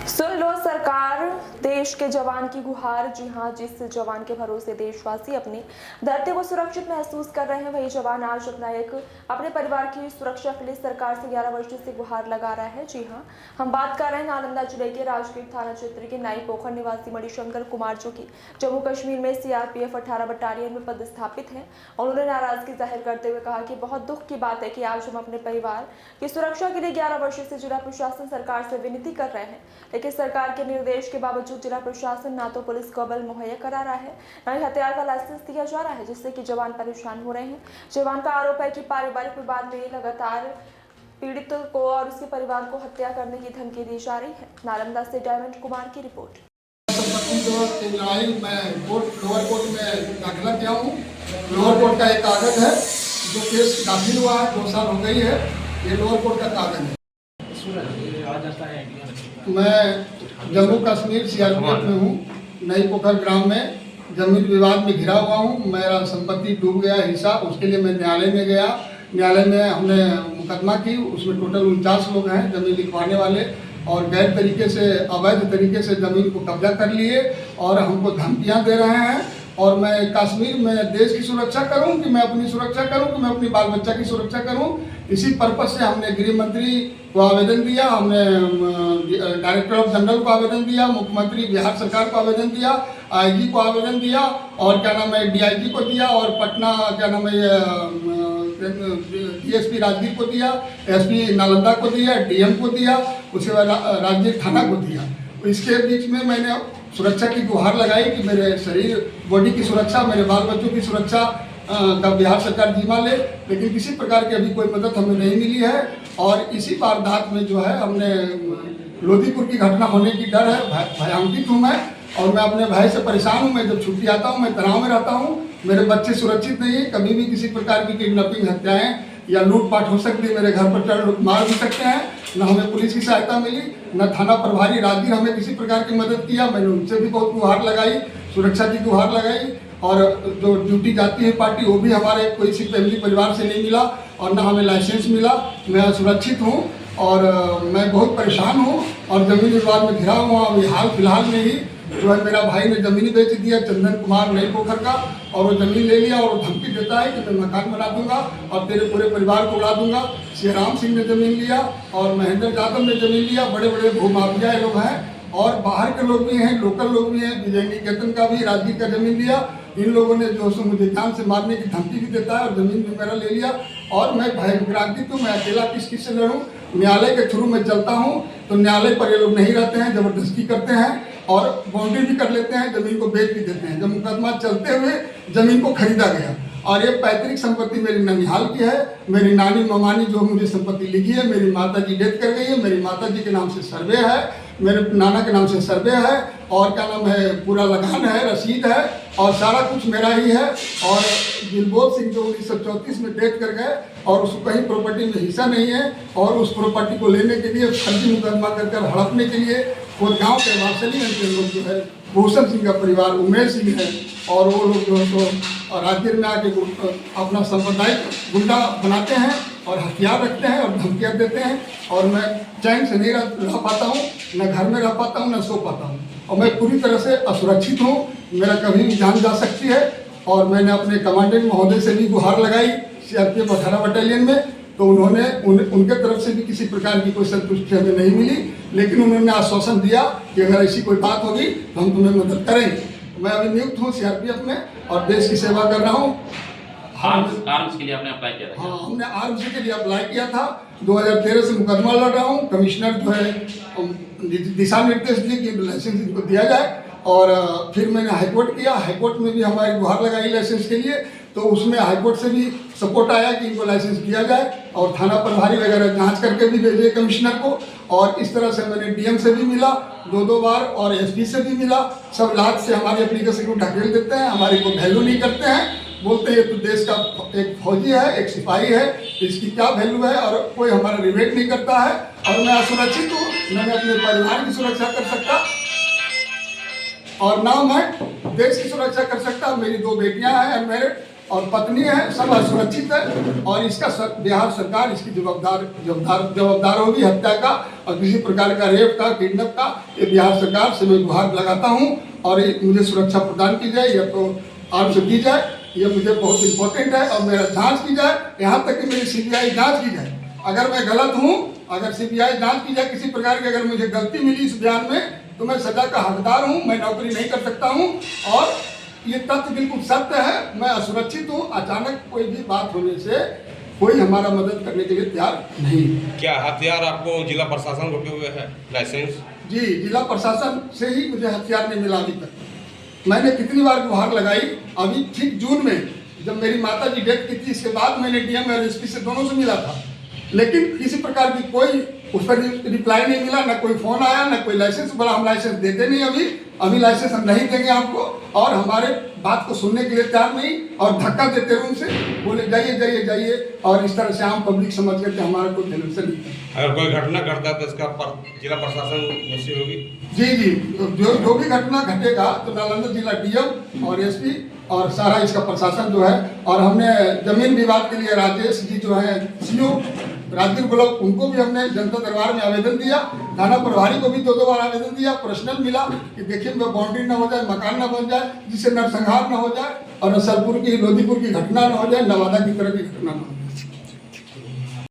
सुन लो सरकार, देश के जवान की गुहार। जी हाँ, जिस जवान के भरोसे देशवासी अपनी धरती को सुरक्षित महसूस कर रहे हैं, वही जवान आज अपने परिवार की सुरक्षा के लिए सरकार से 11 वर्षों से गुहार लगा रहा है। जी हाँ, हम बात कर रहे हैं नालंदा जिले के राजगीर थाना क्षेत्र के नाई पोखर निवासी मणिशंकर कुमार, जो कि जम्मू कश्मीर में सीआरपीएफ 18 बटालियन में पदस्थापित हैं। उन्होंने नाराजगी जाहिर करते हुए कहा कि बहुत दुख की बात है कि आज हम अपने परिवार की सुरक्षा के लिए 11 वर्षों से जिला प्रशासन सरकार से विनती कर रहे हैं, लेकिन सरकार के निर्देश के बावजूद जिला प्रशासन ना तो पुलिस को बल मुहैया करा रहा है, न ही हथियार का लाइसेंस दिया जा रहा है, जिससे कि जवान परेशान हो रहे हैं। जवान का आरोप है कि पारिवारिक विवाद में लगातार पीड़ित को और उसके परिवार को हत्या करने की धमकी दी जा रही है। नालंदा से डायमंड कुमार की रिपोर्ट। मैं लोअर कोर्ट में दाखिला किया हूँ। लोअर कोर्ट का एक कागज है जो केस दाखिल हुआ है, 2 साल हो गई है। ये लोअर कोर्ट का कागज है। मैं जम्मू कश्मीर सीआरपीएफ में हूँ। नई पोखर ग्राम में जमीन विवाद में घिरा हुआ हूँ। मेरा संपत्ति डूब गया हिस्सा, उसके लिए मैं न्यायालय में गया। न्यायालय में हमने मुकदमा की, उसमें टोटल 49 लोग हैं जमीन लिखवाने वाले, और गैर तरीके से अवैध तरीके से ज़मीन को कब्जा कर लिए और हमको धमकियां दे रहे हैं। और मैं कश्मीर में देश की सुरक्षा करूं कि मैं अपनी सुरक्षा करूं कि मैं अपनी बाल बच्चा की सुरक्षा करूं, इसी पर्पज़ से हमने गृह मंत्री को आवेदन दिया, हमने डायरेक्टर ऑफ जनरल को आवेदन दिया, मुख्यमंत्री बिहार सरकार को आवेदन दिया, आईजी को आवेदन दिया, और क्या नाम है डीआईजी को दिया, और पटना क्या नाम है डीएसपी राजगीर को दिया, एसपी नालंदा को दिया, डीएम को दिया, उसके बाद राजगीर थाना को दिया। इसके बीच में मैंने सुरक्षा की गुहार लगाई कि मेरे शरीर बॉडी की सुरक्षा, मेरे बाल बच्चों की सुरक्षा का बिहार सरकार जिम्मा ले, लेकिन किसी प्रकार की अभी कोई मदद हमें नहीं मिली है। और इसी वारदात में जो है हमने लोधीपुर की घटना होने की डर है, भयांकित हूँ मैं, और मैं अपने भाई से परेशान हूँ। मैं जब छुट्टी आता हूँ मैं तनाव में रहता हूँ। मेरे बच्चे सुरक्षित नहीं है, कभी भी किसी प्रकार की किडनैपिंग, हत्याएं या लूटपाट हो सकती है। मेरे घर पर चढ़ लोग मार भी सकते हैं। न हमें पुलिस की सहायता मिली, न थाना प्रभारी राजगीर हमें किसी प्रकार की मदद किया। मैंने उनसे भी बहुत गुहार लगाई, सुरक्षा की गुहार लगाई, और जो ड्यूटी जाती है पार्टी वो भी हमारे कोई सी फैमिली परिवार से नहीं मिला, और न हमें लाइसेंस मिला। मैं असुरक्षित हूँ और मैं बहुत परेशान हूँ और ज़मीन विवाद में घिरा हुआ। अभी हाल फिलहाल में ही जो है मेरा भाई ने ज़मीन बेच दिया, चंदन कुमार नई पोखर का, और वो ज़मीन ले लिया और वो धमकी देता है कि मैं मकान बना दूंगा और तेरे पूरे परिवार को उड़ा दूंगा। श्रीराम सिंह ने ज़मीन लिया और महेंद्र यादव ने ज़मीन लिया। बड़े बड़े भूमाफिया लोग हैं, और बाहर के लोग भी हैं, लोकल लोग भी हैं। विजय निकेतन का भी राजगीर का ज़मीन लिया। इन लोगों ने जो सो मुझे जान से मारने की धमकी भी देता है और ज़मीन भी मेरा ले लिया। और मैं भयभ्रांतित हूँ, मैं अकेला किस से लड़ूँ। न्यायालय के थ्रू मैं चलता हूँ तो न्यायालय पर ये लोग नहीं रहते हैं, ज़बरदस्ती करते हैं और बाउंड्री भी कर लेते हैं, ज़मीन को बेच भी देते हैं। जब मुकदमा चलते हुए ज़मीन को खरीदा गया, और ये पैतृक संपत्ति मेरी ननिहाल की है। मेरी नानी ममानी जो मुझे संपत्ति लिखी है, मेरी माता जी डेथ कर गई है, मेरी माता जी के नाम से सर्वे है, मेरे नाना के नाम से सर्वे है, और क्या नाम है पूरा लगान है, रसीद है, और सारा कुछ मेरा ही है। और दिलबोध सिंह जो 1934 में डेथ कर गए और उसको कहीं प्रॉपर्टी में हिस्सा नहीं है, और उस प्रॉपर्टी को लेने के लिए फर्जी मुकदमा कर हड़पने के लिए कोटगांव के वासली के लोग जो है, भूषण सिंह का परिवार, उमेश सिंह है, और वो लोग जो है तो राजगीर में आके अपना सांप्रदायिक गुंडा बनाते हैं और हथियार रखते हैं और धमकियाँ देते हैं। और मैं चैन से नहीं रह पाता हूँ, न घर में रह पाता हूँ, न सो पाता हूँ, और मैं पूरी तरह से असुरक्षित हूँ। मेरा कभी भी जान जा सकती है। और मैंने अपने कमांडेंट महोदय से भी गुहार लगाई सीआरपीएफ 18 बटालियन में, तो उन्होंने उनके तरफ से भी किसी प्रकार की कोई संतुष्टि हमें नहीं मिली, लेकिन उन्होंने आश्वासन दिया कि अगर ऐसी कोई बात होगी तो हम तुम्हें मदद करेंगे। मैं अभी नियुक्त हूँ सीआरपीएफ में और देश की सेवा कर रहा हूँ। आर्म्स के लिए आपने अप्लाई किया था? हाँ, हमने आर्म्स के लिए अप्लाई किया था। 2013 से मुकदमा लड़ रहा हूँ। कमिश्नर जो है दिशा निर्देश दिए कि लाइसेंस इनको दिया जाए, और फिर मैंने हाईकोर्ट किया। हाईकोर्ट में भी हमारी गुहार लगाई लाइसेंस के लिए, तो उसमें हाईकोर्ट से भी सपोर्ट आया कि इनको लाइसेंस दिया जाए, और थाना प्रभारी वगैरह जांच करके भी भेजे कमिश्नर को। और इस तरह से मैंने डीएम से भी मिला 2 बार, और एसपी से भी मिला। सब लाख से हमारी एप्लीकेशन को ढकेल देते हैं, हमारी को वैल्यू नहीं करते हैं, बोलते हैं तो देश का एक फौजी है, एक सिपाही है, इसकी क्या वैल्यू है, और कोई हमारा रिवेट नहीं करता है। और मैं असुरक्षित हूँ, न मैं अपने परिवार की सुरक्षा कर सकता और ना मैं देश की सुरक्षा कर सकता। मेरी 2 बेटियां हैं अनमैरिड, और पत्नी है, सब असुरक्षित है और इसका बिहार सरकार इसकी जवाबदार होगी हत्या का और किसी प्रकार का रेप का, किडनैप का। ये बिहार सरकार से मैं गुहार लगाता हूँ और मुझे सुरक्षा प्रदान की जाए या तो आर्म से दी जाए, ये मुझे बहुत इंपॉर्टेंट है। और मेरा जांच की जाए, यहाँ तक कि मेरी सीबीआई जांच की जाए। अगर मैं गलत हूँ, अगर सीबीआई जांच की जाए किसी प्रकार की, अगर मुझे गलती मिली इस बयान में तो मैं सजा का हकदार हूँ, मैं नौकरी नहीं कर सकता हूँ। और ये तथ्य बिल्कुल सत्य है, मैं असुरक्षित हूँ। अचानक कोई भी बात होने से कोई हमारा मदद करने के लिए तैयार नहीं। क्या हथियार आपको जिला प्रशासन रोके हुए है, लाइसेंस? जी, जिला प्रशासन से ही मुझे हथियार नहीं मिला अभी तक। मैंने कितनी बार गुहार लगाई, अभी ठीक जून में जब मेरी माता जी डेथ की थी, इसके बाद मैंने डीएम और एसपी से दोनों से मिला था, लेकिन किसी प्रकार की कोई उस पर रिप्लाई नहीं मिला, ना कोई फोन आया, ना कोई लाइसेंस। बोला हम लाइसेंस देते नहीं, अभी लाइसेंस हम नहीं देंगे आपको। और हमारे बात को सुनने के लिए तैयार नहीं और धक्का देते रूम से, बोले जाइए जाइए जाइए। और इस तरह से आम पब्लिक समझ करके हमारा कोई टेंशन नहीं है। अगर कोई घटना घटता है तो इसका जिला प्रशासन जैसी होगी? जी, जो भी घटना घटेगा तो नालंदा जिला डीएम और एसपी और सारा इसका प्रशासन जो है। और हमने जमीन विवाद के लिए राजेश जी जो है सीओ राजगीर ब्लॉक, उनको भी हमने जनता दरबार में आवेदन दिया। थाना प्रभारी को भी 2 बार आवेदन दिया। पर्सनल मिला कि देखिए बाउंड्री ना हो जाए, मकान ना बन जाए, जिससे नरसंहार ना हो जाए और नसलपुर की, लोधीपुर की घटना ना हो जाए, नवादा की तरह की घटना ना हो जाए।